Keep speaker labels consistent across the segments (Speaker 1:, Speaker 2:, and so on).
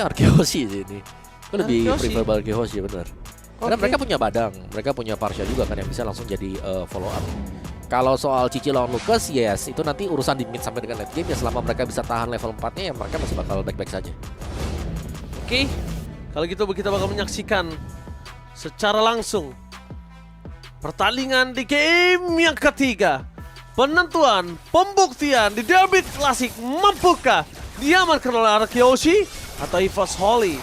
Speaker 1: harusnya Arkehoshi sih ini. Gue lebih
Speaker 2: Arkehoshi?
Speaker 1: prefer Arkehoshi bener. Karena mereka punya Badang, mereka punya Parsha juga kan yang bisa langsung jadi follow up. Kalau soal Cici lawan Lucas, yes, itu nanti urusan di mid sampai dengan late game ya, selama mereka bisa tahan level 4-nya ya mereka masih bakal back-back saja.
Speaker 2: Oke, kalau gitu kita bakal menyaksikan secara langsung pertandingan di game yang ketiga. Penentuan, pembuktian di derby klasik, mampukah diamankan oleh Arkehoshi atau EVOS Holy?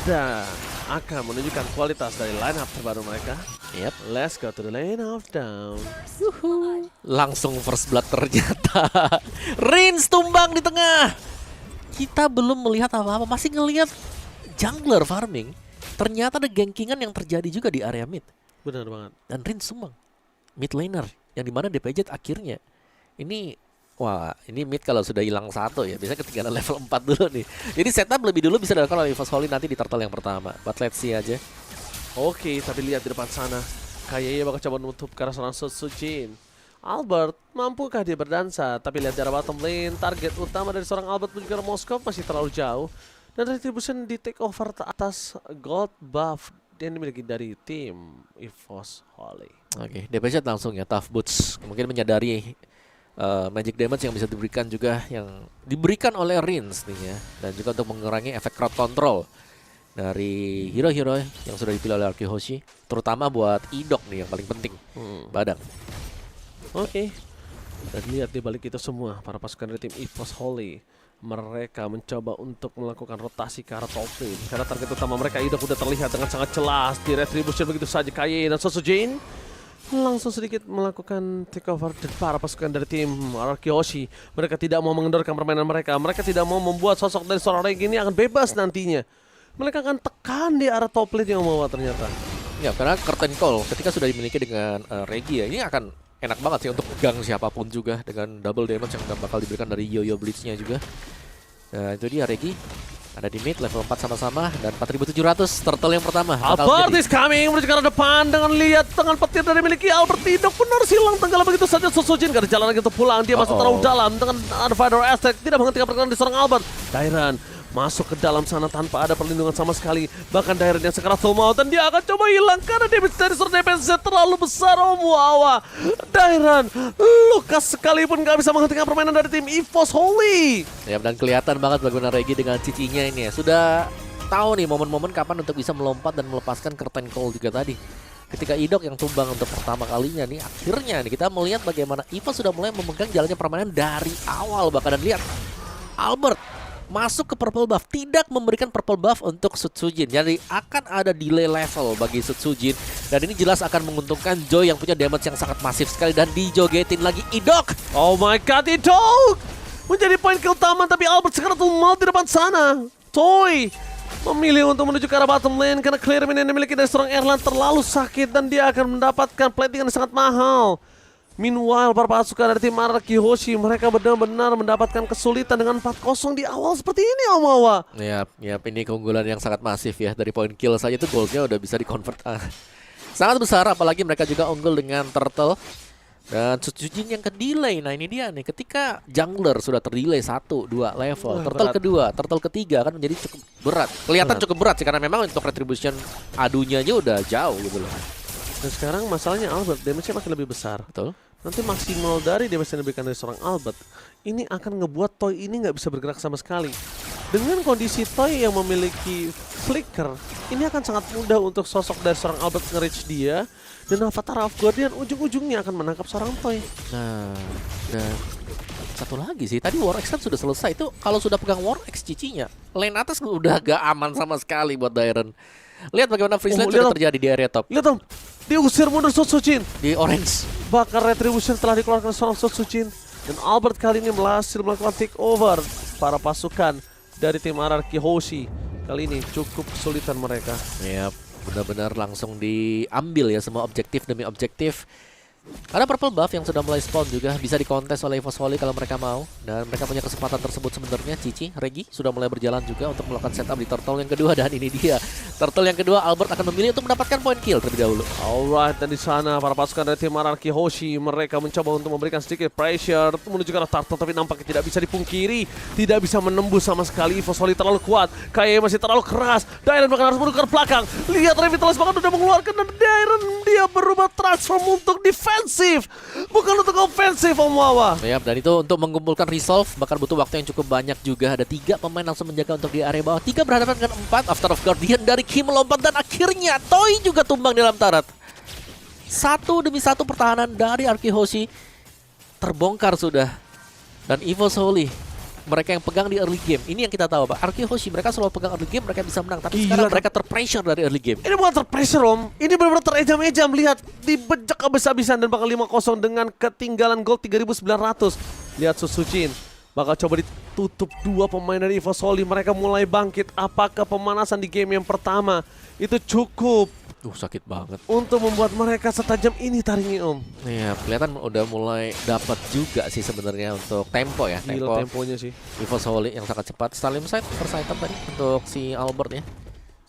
Speaker 2: Dan akan menunjukkan kualitas dari line up terbaru mereka.
Speaker 1: Yep.
Speaker 2: Let's go to the lane of down.
Speaker 1: Langsung first blood ternyata. Rins tumbang di tengah. Kita belum melihat apa-apa, masih ngelihat jungler farming. Ternyata ada gankingan yang terjadi juga di area mid.
Speaker 2: Benar banget.
Speaker 1: Dan Rins sumbang. Mid laner yang dimana DPJ akhirnya ini, wah ini mid kalau sudah hilang satu ya biasanya ketinggalan level 4 dulu nih. Jadi setup lebih dulu bisa dilakukan oleh EVOS Holy nanti di turtle yang pertama. But let's see aja.
Speaker 2: Oke, tapi lihat di depan sana. Kayaknya bakal coba menutup ke arah seorang Sutsujin. Albert, mampukah dia berdansa? Tapi lihat dari bottom lane, target utama dari seorang Albert menuju ke arah Moskov masih terlalu jauh. Dan Retribution di take over atas gold buff yang dimiliki dari tim EVOS Holy.
Speaker 1: Oke, DPZ langsung ya tough boots. Mungkin menyadari magic damage yang bisa diberikan juga yang diberikan oleh Rins nih ya. Dan juga untuk mengurangi efek crowd control dari hero-hero yang sudah dipilih oleh Arkehoshi, terutama buat Idok nih yang paling penting. Badang.
Speaker 2: Oke. Dan lihat di balik itu semua para pasukan dari tim EVOS Holy, mereka mencoba untuk melakukan rotasi ke arah top lane karena target utama mereka Idok udah terlihat dengan sangat jelas di Retribution begitu saja. Kaye dan Sutsujin langsung sedikit melakukan takeover dari para pasukan dari tim Arkehoshi. Mereka tidak mau mengendorkan permainan mereka. Mereka tidak mau membuat sosok dari seorang Regi ini akan bebas nantinya. Mereka akan tekan di arah top lane yang membawa ternyata.
Speaker 1: Ya, karena curtain call ketika sudah dimiliki dengan Regi ya, ini akan enak banget sih untuk gang siapapun juga dengan double damage yang bakal diberikan dari Yo-Yo Blitznya juga. Nah, itu dia Regi. Ada di mid level 4 sama-sama dan 4700 turtle yang pertama.
Speaker 2: Albert is coming menuju ke arah depan dengan lihat tangan petir dari miliki Albert. Idok benar silang tenggelam begitu saja. Sutsujin gak ada jalan lagi untuk pulang. Dia masuk terlalu dalam dengan ada Fighter Aztec. Tidak menghentikan pergerakan di seorang Albert. Dairan masuk ke dalam sana tanpa ada perlindungan sama sekali. Bahkan Dairan yang sekarang full mau dan dia akan coba hilang karena damage dari seorang DPS terlalu besar. Wawa. Dairan lukas sekalipun gak bisa menghentikan permainan dari tim EVOS Holy.
Speaker 1: Ya, dan kelihatan banget bagaimana Regi dengan cicinya ini ya. Sudah tahu nih momen-momen kapan untuk bisa melompat dan melepaskan curtain call juga tadi. Ketika Idok yang tumbang untuk pertama kalinya nih, akhirnya nih kita melihat bagaimana EVOS sudah mulai memegang jalannya permainan dari awal bahkan. Dan lihat Albert masuk ke purple buff, tidak memberikan purple buff untuk Sutsujin. Jadi akan ada delay level bagi Sutsujin. Dan ini jelas akan menguntungkan Joy yang punya damage yang sangat masif sekali. Dan dijogetin lagi Idok.
Speaker 2: Oh my god, Idok menjadi poin keutamaan, tapi Albert sekarang tuh mau di depan sana. Toy memilih untuk menuju ke arah bottom lane karena clear minion yang dimiliki dari seorang Erlan terlalu sakit dan dia akan mendapatkan plating yang sangat mahal. Meanwhile, para pasukan dari tim Arkehoshi mereka benar-benar mendapatkan kesulitan dengan 4-0 di awal seperti ini, Om Awa.
Speaker 1: Yap, ini keunggulan yang sangat masif ya. Dari poin kill saja itu goldnya udah bisa di-convert. Sangat besar, apalagi mereka juga unggul dengan turtle. Dan Sutsujin yang ke-delay. Nah ini dia nih, ketika jungler sudah ter-delay 1-2 level, turtle
Speaker 2: berat.
Speaker 1: kedua, turtle ketiga kan menjadi cukup berat. Kelihatan cukup berat sih, karena memang untuk retribution adunya aja udah jauh gitu loh.
Speaker 2: Dan sekarang masalahnya Albert, damage-nya makin lebih besar.
Speaker 1: Betul.
Speaker 2: Nanti maksimal dari damage yang diberikan dari seorang Albert, ini akan ngebuat Toy ini nggak bisa bergerak sama sekali. Dengan kondisi Toy yang memiliki flicker, ini akan sangat mudah untuk sosok dari seorang Albert nge-reach dia. Dan Avatar of Guardian ujung-ujungnya akan menangkap seorang Toy.
Speaker 1: Nah, dan satu lagi sih, tadi War X kan sudah selesai. Itu kalau sudah pegang War X cicinya, lane atas udah gak aman sama sekali buat Dairen. Lihat bagaimana freeze sudah terjadi di area top.
Speaker 2: Lihat Om, diusir mundur Sutsujin.
Speaker 1: Di orange.
Speaker 2: Bakar Retribution telah dikeluarkan seorang Sutsujin. Dan Albert kali ini berhasil melakukan take over para pasukan dari tim Arkehoshi. Kali ini cukup kesulitan mereka.
Speaker 1: Yap, benar-benar langsung diambil ya semua objektif demi objektif. Ada purple buff yang sudah mulai spawn juga, bisa dikontes oleh EVOS Holy kalau mereka mau. Dan mereka punya kesempatan tersebut sebenarnya. Cici, Regi sudah mulai berjalan juga untuk melakukan setup di turtle yang kedua. Dan ini dia, turtle yang kedua Albert akan memilih untuk mendapatkan point kill terlebih dahulu.
Speaker 2: Alright, dan di sana para pasukan dari tim Araki Hoshi mereka mencoba untuk memberikan sedikit pressure menuju ke arah turtle, tapi nampaknya tidak bisa dipungkiri, tidak bisa menembus sama sekali. EVOS Holy terlalu kuat, KAY masih terlalu keras. Dairon bahkan harus menuju ke belakang. Lihat Revitalize bahkan sudah mengeluarkan, dan Dairon dia berubah transform untuk defensif, bukan untuk ofensif, Om Wawa.
Speaker 1: Ya, dan itu untuk mengumpulkan resolve bahkan butuh waktu yang cukup banyak juga. Ada 3 pemain langsung menjaga untuk di area bawah. 3 berhadapan dengan 4. After of Guardian dari Kim melompat dan akhirnya Toy juga tumbang di dalam turret. 1 demi 1 pertahanan dari Araki Hoshi terbongkar sudah. Dan EVOS Holy, mereka yang pegang di early game. Ini yang kita tahu, Pak. Araki Hoshi mereka selalu pegang early game, mereka bisa menang. Tapi sekarang mereka terpressure dari early game.
Speaker 2: Ini bukan terpressure, Om. Ini benar-benar terejam-ejam. Lihat, dibejak habis-habisan dan bakal 5-0 dengan ketinggalan gold 3.900. Lihat Susujin bakal coba ditutup 2 pemain dari EVOS Holy. Mereka mulai bangkit. Apakah pemanasan di game yang pertama itu cukup
Speaker 1: Sakit banget
Speaker 2: untuk membuat mereka setajam ini taringnya, Om?
Speaker 1: Iya, kelihatan udah mulai dapat juga sih sebenarnya untuk tempo ya.
Speaker 2: Gila temponya sih.
Speaker 1: EVOS Holy yang sangat cepat. Stalim side first item tadi untuk si Albert ya.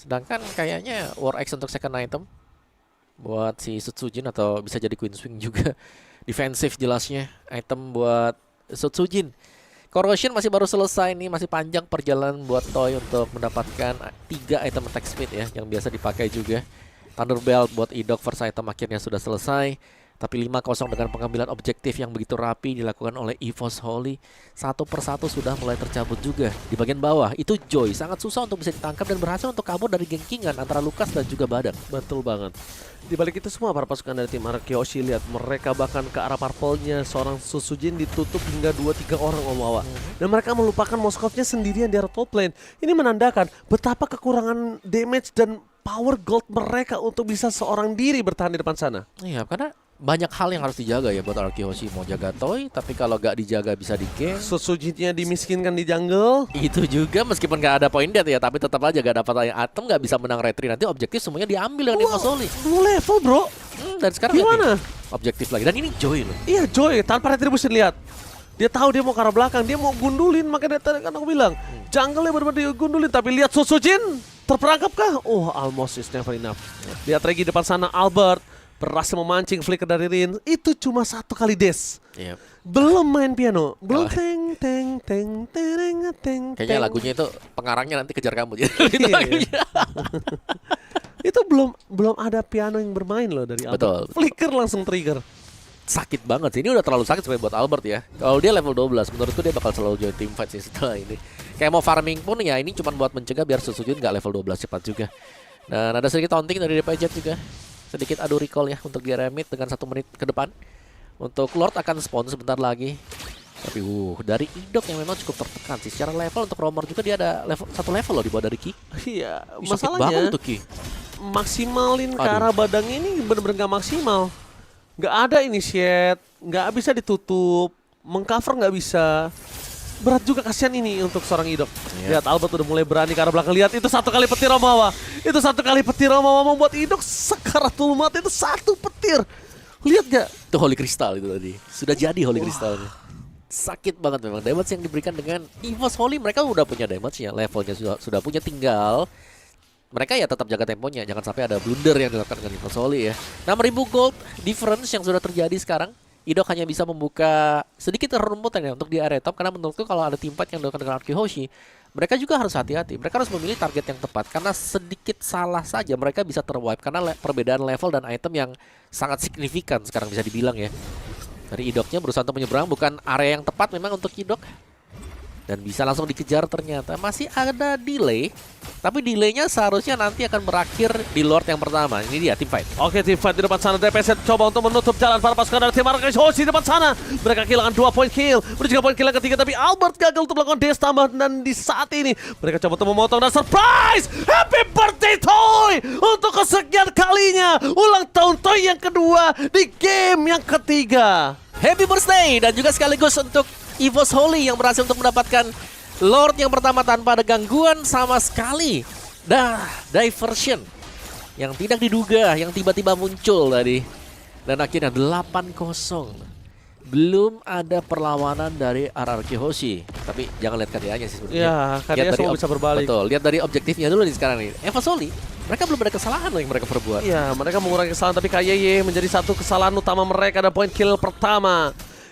Speaker 1: Sedangkan kayaknya War X untuk second item buat si Sutsujin, atau bisa jadi Queen Swing juga. Defensif jelasnya item buat Sutsujin. Corrosion masih baru selesai nih, masih panjang perjalanan buat Toy untuk mendapatkan 3 item attack speed ya yang biasa dipakai juga. Thunderbelt buat Idok first item akhirnya sudah selesai. Tapi 5-0 dengan pengambilan objektif yang begitu rapi dilakukan oleh EVOS Holy. Satu persatu sudah mulai tercabut juga. Di bagian bawah itu Joy sangat susah untuk bisa ditangkap dan berhasil untuk kabur dari gengkingan antara Lukas dan juga Badak.
Speaker 2: Betul banget. Di balik itu semua para pasukan dari tim Araki Hoshi, lihat mereka bahkan ke arah purple-nya seorang Susujin ditutup hingga 2-3 orang, Om Wawa. Dan mereka melupakan Moskovnya sendirian di area top lane. Ini menandakan betapa kekurangan damage dan power gold mereka untuk bisa seorang diri bertahan di depan sana.
Speaker 1: Iya, karena banyak hal yang harus dijaga ya buat Araki Hoshi. Mau jaga Toy, tapi kalau gak dijaga bisa di-game.
Speaker 2: Susujinnya dimiskinkan di jungle.
Speaker 1: Itu juga meskipun gak ada point death ya, tapi tetap aja gak dapat item, gak bisa menang retri. Nanti objektif semuanya diambil dengan EVOS Holy.
Speaker 2: 2 level, bro.
Speaker 1: Dan sekarang
Speaker 2: gimana?
Speaker 1: Objektif lagi. Dan ini Joy loh.
Speaker 2: Iya, Joy tanpa retribution, lihat. Dia tahu dia mau ke arah belakang, dia mau gundulin, makanya tadi kan aku bilang jungle-nya benar-benar digundulin. Tapi lihat Susujin terperangkap kah? Oh, almost is never enough. Lihat Regi depan sana, Albert berhasil memancing flicker dari Rin. Itu cuma 1 kali dash.
Speaker 1: Yep.
Speaker 2: Belum main piano, belum teng teng teng tereng teng.
Speaker 1: Kayaknya lagunya itu pengarangnya nanti kejar kamu.
Speaker 2: Iya. Itu belum ada piano yang bermain loh dari Albert.
Speaker 1: Betul.
Speaker 2: Flicker langsung trigger.
Speaker 1: Sakit banget sih. Ini udah terlalu sakit sebenarnya buat Albert ya. Kalau dia level 12, menurutku dia bakal selalu join team fight sih setelah ini. Kayak mau farming pun ya ini cuma buat mencegah biar Susujin nggak level 12 cepat juga. Dan ada sedikit taunting dari DPJ juga. Sedikit adu recall ya untuk di area mid dengan 1 menit ke depan. Untuk Lord akan spawn sebentar lagi. Tapi dari Idok yang memang cukup tertekan sih. Secara level untuk Romer juga dia ada level 1 level loh di bawah dari Ki.
Speaker 2: Iya,
Speaker 1: Masalahnya
Speaker 2: masalahnya
Speaker 1: untuk Ki.
Speaker 2: Maksimalin ke arah badang ini bener-bener gak maksimal. Gak ada initiate, gak bisa ditutup, mengcover gak bisa. Berat juga kasihan ini untuk seorang Idok. Lihat Albert udah mulai berani ke arah belakang. Lihat itu 1 kali petir Romawa. Itu 1 kali petir Romawa membuat Idok sekaratul mati. Itu 1 petir. Lihat gak?
Speaker 1: Itu Holy Crystal itu tadi. Sudah jadi Holy Crystalnya. Sakit banget memang damage yang diberikan dengan EVOS Holy. Mereka udah punya damage ya, levelnya sudah punya, tinggal mereka ya tetap jaga temponya. Jangan sampai ada blunder yang dilakukan dengan EVOS Holy ya. 6.000 gold difference yang sudah terjadi sekarang. Idok hanya bisa membuka sedikit rumputan ya untuk di area top. Karena menurutku kalau ada team fight yang dilakukan dengan Araki Hoshi, mereka juga harus hati-hati. Mereka harus memilih target yang tepat. Karena sedikit salah saja mereka bisa terwipe. Karena perbedaan level dan item yang sangat signifikan sekarang bisa dibilang ya. Dari Idoknya berusaha untuk menyeberang, bukan area yang tepat memang untuk Idok. Dan bisa langsung dikejar ternyata. Masih ada delay. Tapi delaynya seharusnya nanti akan berakhir di Lord yang pertama. Ini dia tim fight.
Speaker 2: Oke, tim fight di depan sana. DPS coba untuk menutup jalan para pasukan dari tim Araki Hoshi di depan sana. Mereka kehilangan 2 point kill. Menuju ke poin kill yang ketiga. Tapi Albert gagal untuk melakukan dash tambah. Dan di saat ini mereka coba untuk memotong dan surprise. Happy birthday Toy. Untuk kesekian kalinya. Ulang tahun Toy yang kedua di game yang ketiga.
Speaker 1: Happy birthday. Dan juga sekaligus untuk EVOS Holy yang berhasil untuk mendapatkan Lord yang pertama tanpa ada gangguan sama sekali. Diversion yang tidak diduga, yang tiba-tiba muncul tadi. Dan akhirnya 8-0. Belum ada perlawanan dari RRQ Hoshi. Tapi jangan lihat KDA-nya sih sebenarnya.
Speaker 2: Ya,
Speaker 1: Lihat
Speaker 2: KDA
Speaker 1: dari
Speaker 2: semua bisa berbalik.
Speaker 1: Betul, lihat dari objektifnya dulu nih sekarang nih. Evasoli, mereka belum ada kesalahan loh yang mereka perbuat.
Speaker 2: Iya, mereka mengurangi kesalahan, tapi KYY menjadi satu kesalahan utama mereka. Dan poin kill pertama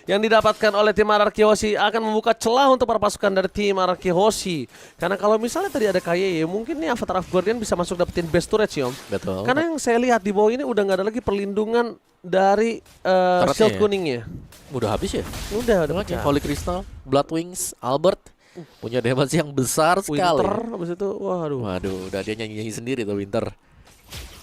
Speaker 2: yang didapatkan oleh tim RRQ Hoshi akan membuka celah untuk para pasukan dari tim RRQ Hoshi. Karena kalau misalnya tadi ada KYY, mungkin nih Avatar of Guardian bisa masuk dapetin best turret sih, Om.
Speaker 1: Betul.
Speaker 2: Karena yang saya lihat di bawah ini udah nggak ada lagi perlindungan dari
Speaker 1: Turretnya
Speaker 2: shield
Speaker 1: ya?
Speaker 2: kuningnya.
Speaker 1: Udah habis ya?
Speaker 2: Udah
Speaker 1: Oke,
Speaker 2: pecah.
Speaker 1: Holy Crystal, Blood Wings, Albert punya damage yang besar sekali.
Speaker 2: Winter habis itu, waduh.
Speaker 1: Waduh, udah dia nyanyi-nyanyi sendiri tuh Winter.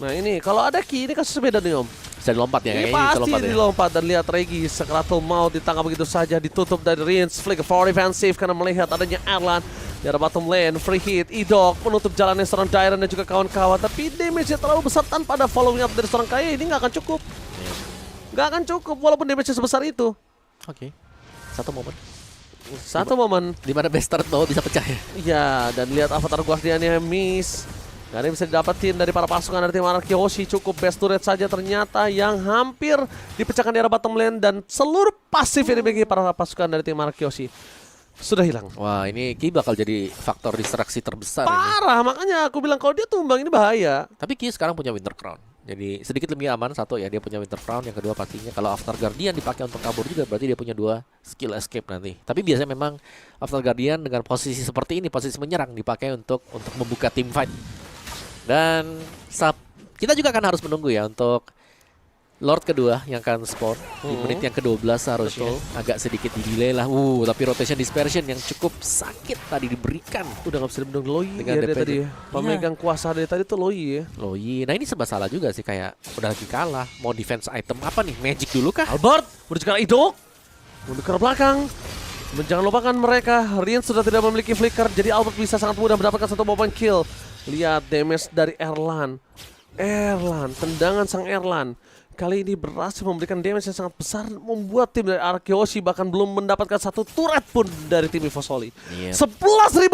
Speaker 2: Nah ini kalau ada Ki, ini kasus beda nih, Om.
Speaker 1: Bisa dilompat ya?
Speaker 2: Ini
Speaker 1: Kayaknya bisa
Speaker 2: pasti
Speaker 1: lompat ya?
Speaker 2: dilompat dan lihat Regi Sakratul Maut ditangkap begitu saja, ditutup dari Rinse, flick for defensive karena melihat adanya Erlan di arah bottom lane, free hit, Idok menutup jalannya seorang Dairon dan juga kawan-kawan, tapi damage-nya terlalu besar tanpa ada following up dari seorang Kaya, ini nggak akan cukup. Nggak akan cukup walaupun damage-nya sebesar itu.
Speaker 1: Oke. Satu momen
Speaker 2: Satu momen,
Speaker 1: di mana best turret bawah bisa pecah ya?
Speaker 2: iya, dan lihat Avatar Guardian-nya miss. Gak ada yang bisa didapetin dari para pasukan dari tim RRQ Hoshi. Cukup best turret saja ternyata yang hampir dipecahkan di arah bottom lane. Dan seluruh pasif ini bagi para pasukan dari tim RRQ Hoshi sudah hilang.
Speaker 1: Wah, ini Ki bakal jadi faktor distraksi terbesar ini.
Speaker 2: Parah, makanya aku bilang kalau dia tumbang ini bahaya.
Speaker 1: Tapi Ki sekarang punya Winter Crown. Jadi sedikit lebih aman, satu ya dia punya Winter Crown, yang kedua pastinya kalau Avatar Guardian dipakai untuk kabur juga berarti dia punya 2 skill escape nanti. Tapi biasanya memang Avatar Guardian dengan posisi seperti ini, posisi menyerang dipakai untuk membuka team fight. Dan kita juga akan harus menunggu ya untuk Lord kedua yang akan spawn di menit yang ke-12 seharusnya.
Speaker 2: Betul.
Speaker 1: Agak sedikit di delay lah. Tapi rotation dispersion yang cukup sakit tadi diberikan.
Speaker 2: Udah gak bisa dibendung Loi
Speaker 1: Dengan
Speaker 2: ya, dia
Speaker 1: DPJ.
Speaker 2: tadi ya. Pemegang kuasa dari tadi tuh Loi ya.
Speaker 1: Loi. Nah ini serba salah juga sih, kayak udah lagi kalah. Mau defense item apa nih? Magic dulu kah?
Speaker 2: Albert menuju ke arah Idok, mundur ke arah belakang. Jangan lupakan mereka, Rien sudah tidak memiliki flicker, jadi Albert bisa sangat mudah mendapatkan satu point kill. Lihat damage dari Erlan. Tendangan sang Erlan kali ini berhasil memberikan damage yang sangat besar, membuat tim dari RRQ Hoshi bahkan belum mendapatkan satu turret pun dari tim EVOS Holy. 11.000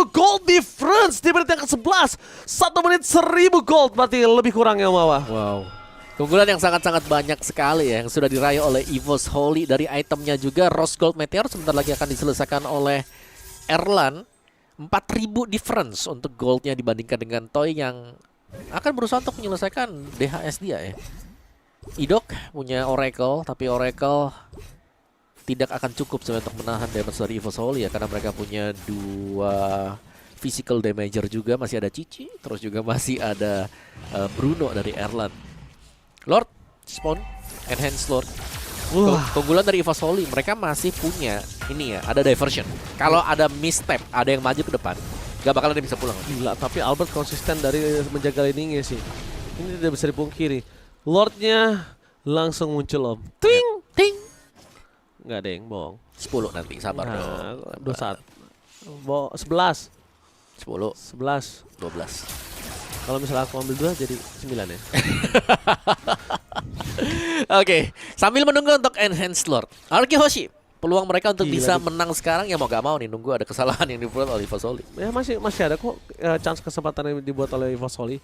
Speaker 2: gold difference di menit yang ke-11. 1 menit 1.000 gold, berarti lebih kurang ya Mawa.
Speaker 1: Wow. Keunggulan yang sangat-sangat banyak sekali ya yang sudah diraih oleh EVOS Holy. Dari itemnya juga Rose Gold Meteor sebentar lagi akan diselesaikan oleh Erlan. 4.000 difference untuk goldnya dibandingkan dengan Toy yang akan berusaha untuk menyelesaikan DHS dia ya. Idok punya Oracle, tapi Oracle tidak akan cukup sebenarnya untuk menahan damage dari EVOS Holy ya, karena mereka punya 2 physical damager juga, masih ada Cici, terus juga masih ada Bruno dari Erlan. Lord spawn, enhance Lord. Keunggulan dari EVOS Holy, mereka masih punya ini ya, ada diversion. Kalau ada misstep, ada yang maju ke depan, gak bakal ada yang bisa pulang.
Speaker 2: Gila, tapi Albert konsisten dari menjaga laning sih. Ini tidak bisa dipungkiri. Lordnya langsung muncul Om. Ting!
Speaker 1: Ting!
Speaker 2: Nggak ada yang bohong.
Speaker 1: 10 nanti, sabar
Speaker 2: Nah,
Speaker 1: dong.
Speaker 2: 21. 11.
Speaker 1: 10,
Speaker 2: 11.
Speaker 1: 12.
Speaker 2: Kalau misalnya aku ambil 2 jadi 9 ya.
Speaker 1: Oke, sambil menunggu untuk enhance Lord, RRQ Hoshi, peluang mereka untuk
Speaker 2: Gila,
Speaker 1: bisa
Speaker 2: nih.
Speaker 1: menang sekarang ya mau gak mau nih, nunggu ada kesalahan yang dibuat oleh EVOS Holy.
Speaker 2: Ya masih ada kok chance kesempatan yang dibuat oleh EVOS Holy.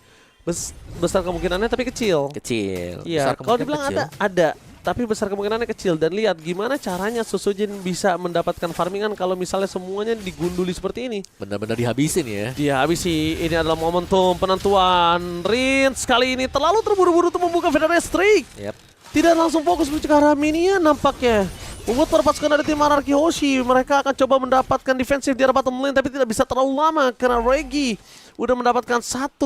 Speaker 2: Besar kemungkinannya tapi kecil.
Speaker 1: Kecil.
Speaker 2: Iya,
Speaker 1: Besar
Speaker 2: kalau
Speaker 1: kemungkinan
Speaker 2: dibilang
Speaker 1: kecil.
Speaker 2: ada, tapi besar kemungkinannya kecil. Dan lihat gimana caranya Susujin bisa mendapatkan farmingan kalau misalnya semuanya digunduli seperti ini.
Speaker 1: Benar-benar dihabisin ya.
Speaker 2: Dia habis sih, ini adalah momentum penentuan. Rinse kali ini terlalu terburu-buru untuk membuka Federer Streak.
Speaker 1: Yep.
Speaker 2: Tidak langsung fokus menuju ke arah minion nampaknya. Membuat para pasukan dari tim RRQ Hoshi, mereka akan coba mendapatkan defensif di arah bottom lane, tapi tidak bisa terlalu lama karena Regi udah mendapatkan 1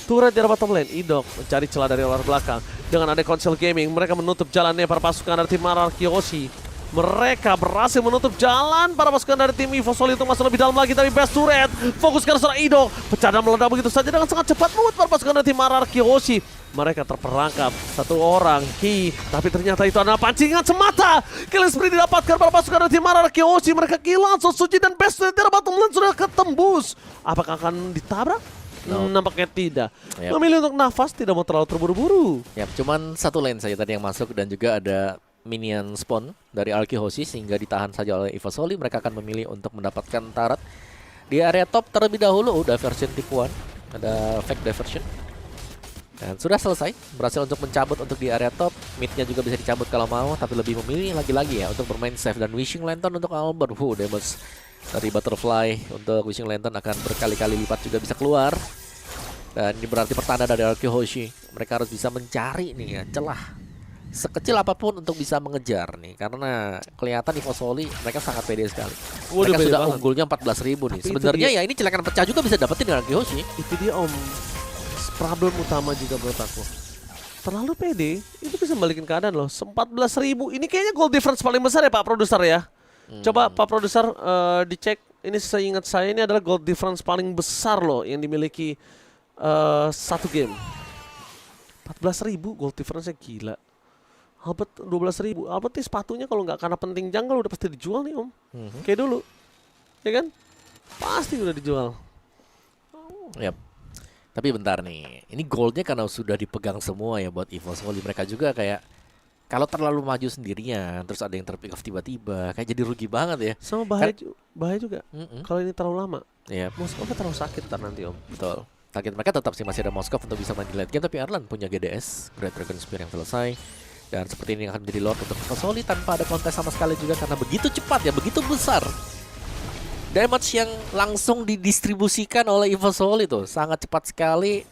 Speaker 2: turret di arah bottom lane. Idok mencari celah dari luar belakang. Dengan ada Console Gaming, mereka menutup jalannya para pasukan dari tim RRQ Hoshi. Mereka berhasil menutup jalan para pasukan dari tim EVOS Holy untuk masuk lebih dalam lagi, tapi best turret fokus ke arah Idok. Pecah dan meledak begitu saja dengan sangat cepat membuat para pasukan dari tim RRQ Hoshi. Mereka terperangkap 1 orang Ki, tapi ternyata itu adalah pancingan semata. Killing spree didapatkan para pasukan dari tim RRQ Hoshi. Mereka kehilangan Suzuki dan best turret di arah bottom lane sudah ketembus. Apakah akan ditabrak?
Speaker 1: No.
Speaker 2: Nampaknya tidak.
Speaker 1: Yep.
Speaker 2: Memilih untuk nafas, tidak mau terlalu terburu-buru.
Speaker 1: Yap, cuman 1 lane saja tadi yang masuk dan juga ada minion spawn dari RRQ Hoshi sehingga ditahan saja oleh EVOS Holy. Mereka akan memilih untuk mendapatkan turret di area top terlebih dahulu. Udah version tipuan, ada fake diversion. Dan sudah selesai, berhasil untuk mencabut untuk di area top. Mid-nya juga bisa dicabut kalau mau, tapi lebih memilih lagi-lagi ya untuk bermain safe. Dan Wishing Lantern untuk Albert. Damage dari Butterfly untuk Wishing Lantern akan berkali-kali lipat juga bisa keluar. Dan ini berarti pertanda dari Arkehoshi. Mereka harus bisa mencari nih ya celah sekecil apapun untuk bisa mengejar nih. Karena kelihatan di Fosoli mereka sangat pede sekali. Mereka sudah unggulnya 14.000 nih. Sebenarnya ya ini celekan pecah juga bisa dapetin dengan Arkehoshi.
Speaker 2: Itu dia Om. Problem utama juga menurut aku. Terlalu pede, itu bisa balikin keadaan loh. 14.000, ini kayaknya goal difference paling besar ya Pak Produser ya. Coba Pak Produser dicek, ini seingat saya ini adalah goal difference paling besar loh yang dimiliki satu game. 14.000 goal difference-nya gila. Albert 12.000, Albert nih sepatunya kalau nggak karena penting jungle udah pasti dijual nih Om. Kayak dulu, ya kan? Pasti udah dijual.
Speaker 1: Yap. Tapi bentar nih, ini goldnya karena sudah dipegang semua ya buat EVOSOLI. Mereka juga kayak kalau terlalu maju sendirian, terus ada yang terpick off tiba-tiba, kayak jadi rugi banget ya.
Speaker 2: Sama bahaya juga. Kalau ini terlalu lama,
Speaker 1: ya
Speaker 2: Moskov terlalu sakit ntar nanti Om.
Speaker 1: Betul. Target mereka tetap sih masih ada Moskov untuk bisa main di late game, tapi Erlan punya GDS, Great Dragon Spear yang selesai. Dan seperti ini akan menjadi Lord untuk EVOSOLI tanpa ada kontes sama sekali juga karena begitu cepat ya, begitu besar. Damage yang langsung didistribusikan oleh EVOSOLI itu sangat cepat sekali.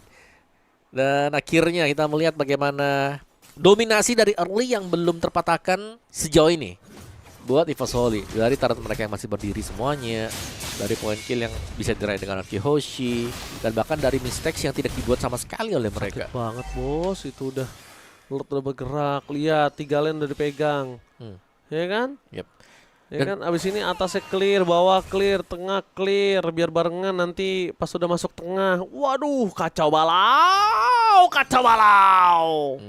Speaker 1: Dan akhirnya kita melihat bagaimana dominasi dari early yang belum terpatahkan sejauh ini buat EVOSOLI. Dari target mereka yang masih berdiri semuanya, dari point kill yang bisa diraih dengan Arkehoshi, dan bahkan dari mistakes yang tidak dibuat sama sekali oleh mereka.
Speaker 2: Sakit banget bos, itu udah Lord udah bergerak, lihat 3 lane udah dipegang. Ya kan?
Speaker 1: Yep.
Speaker 2: Ya kan, abis ini atasnya clear, bawah clear, tengah clear, biar barengan nanti pas sudah masuk tengah. Waduh, kacau balau, kacau balau.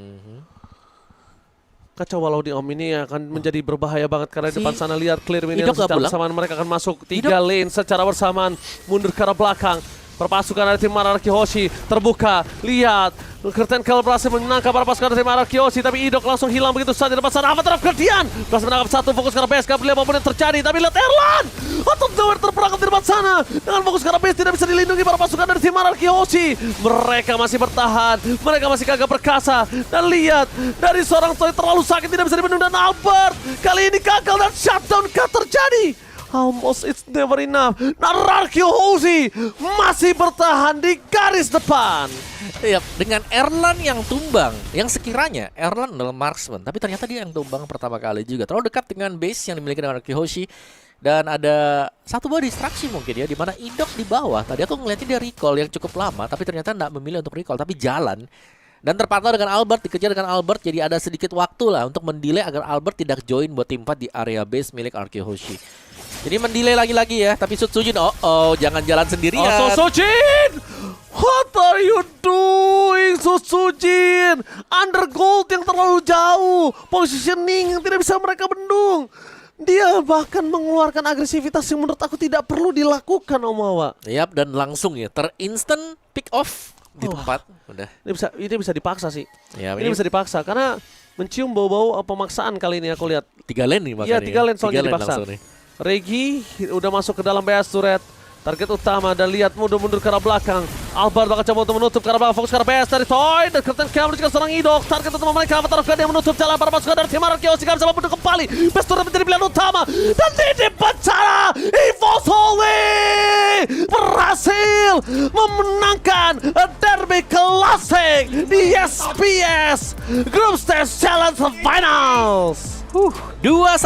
Speaker 2: Kacau balau di Om ini akan menjadi berbahaya banget karena di depan sana lihat clear minion secara bersamaan mereka akan masuk 3 lane secara bersamaan, mundur ke arah belakang. Perpasukan dari tim Arkehoshi terbuka, lihat Curtain Call berhasil menangkap para pasukan dari tim Arkehoshi, tapi Idok langsung hilang begitu saja. Depan sana Avatar of Guardian berhasil menangkap satu, fokus ke arah base, lihat apapun yang terjadi, tapi lihat Erlan atau Tower terperangkap di depan sana dengan fokus ke arah base, tidak bisa dilindungi para pasukan dari tim Arkehoshi. Mereka masih bertahan, mereka masih gagah perkasa, dan lihat dari seorang Toy terlalu sakit tidak bisa dibendung, dan Albert kali ini gagal dan shutdown terjadi. Almost it's never enough. Arkehoshi masih bertahan di garis depan.
Speaker 1: Yap, dengan Erlan yang tumbang, yang sekiranya Erlan adalah marksman, tapi ternyata dia yang tumbang pertama kali juga. Terlalu dekat dengan base yang dimiliki dengan Arkehoshi. Dan ada satu buah distraksi mungkin ya, dimana Idok di bawah. Tadi aku ngeliatnya dia recall yang cukup lama, tapi ternyata tidak memilih untuk recall, tapi jalan. Dan terpantau dengan Albert, dikejar dengan Albert, jadi ada sedikit waktu lah untuk mendelay agar Albert tidak join buat tim 4 di area base milik Arkehoshi. Jadi mendelay lagi-lagi ya, tapi Sutsujin, jangan jalan sendirian.
Speaker 2: Sutsujin! What are you doing, Sutsujin? Under gold yang terlalu jauh, positioning yang tidak bisa mereka bendung. Dia bahkan mengeluarkan agresivitas yang menurut aku tidak perlu dilakukan, Om Wawa.
Speaker 1: Yap, dan langsung ya, instant pick off di tempat. Udah.
Speaker 2: Ini bisa dipaksa sih.
Speaker 1: Ya,
Speaker 2: ini bisa dipaksa karena mencium bau-bau pemaksaan kali ini aku lihat.
Speaker 1: 3 lane nih makanya.
Speaker 2: Iya, 3 lane soalnya dipaksa. Regi udah masuk ke dalam BS turret. Target utama dan lihat mundur-mundur ke arah belakang. Albert bakal coba untuk menutup ke arah belakang. Fokus ke arah BS dari Toy. Dan Curtain Call juga seorang Idok. Target utama mereka Avatar of God yang menutup jalan para pasukan dari tim Arkehoshi. Gak bisa membunuh kembali. BS turret menjadi pilihan utama. Dan di depan sana EVOSOLI berhasil memenangkan Derby Classic di SPS Group Stage Challenge Finals.
Speaker 1: 2-1